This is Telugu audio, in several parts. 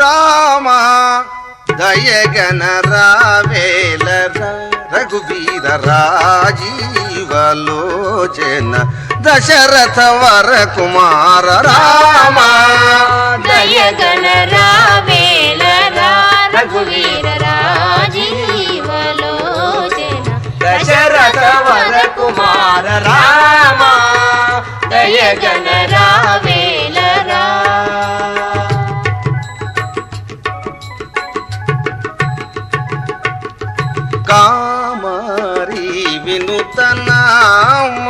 రామ దయగన రావేలర రఘువీర రాజీవలోచన దశరథ వర కుమార రామ దయగన రావేలర రఘువీర రాజీవలోచన దశరథ వర కుమార రామ దయగన రావేలర కామారి వినుత నామ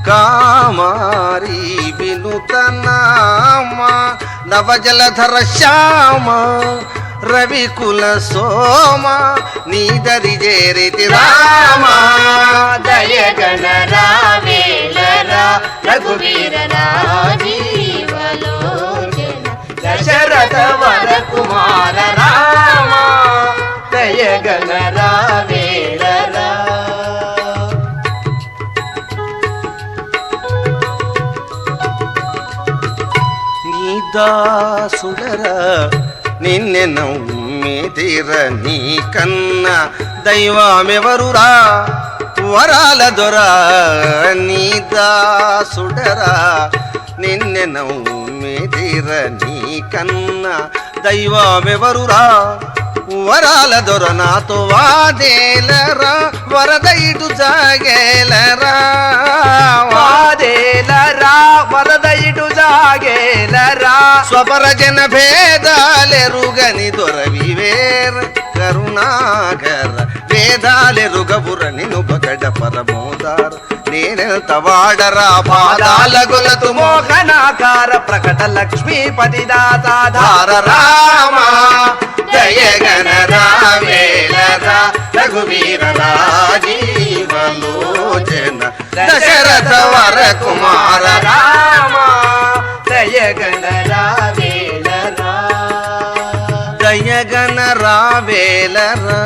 కామారి వినుత నామ నవజలధర శ్యామ రవికుల సోమ నీదరి చేరితి రామ దయగన రావేలర రఘువీర రాజీవలోచన దశరథ వర కుమార రామ దయగన రావేలర నీదాసుడర నిన్నె నమ్మితిర నీ కన్న దైవమెవరురా వరాల దొర నీదాసుడరా నిన్నె నమ్మితిర నీ కన్న దైవమెవరురా వరాల దొర నాతో వాదేలరా వరద ఇటు జాగేలరా వాదేలరా వరద ఇటు జాగేలరా స్వపర జన భేదాలెరుగని దొరవివేర కరుణాకర వేదాలెరుగబుర నిను బగడ పరమోదార నేనెంత వాడరా పాదాల గొలతు మోహనాకార ప్రకట లక్ష్మీపతి దాతాధార రామ దయగన రావేలరా రఘువీర రాజీవలోచన దశరథ వర కుమార రామ దయగన రావేలరా దయగన రావేలరా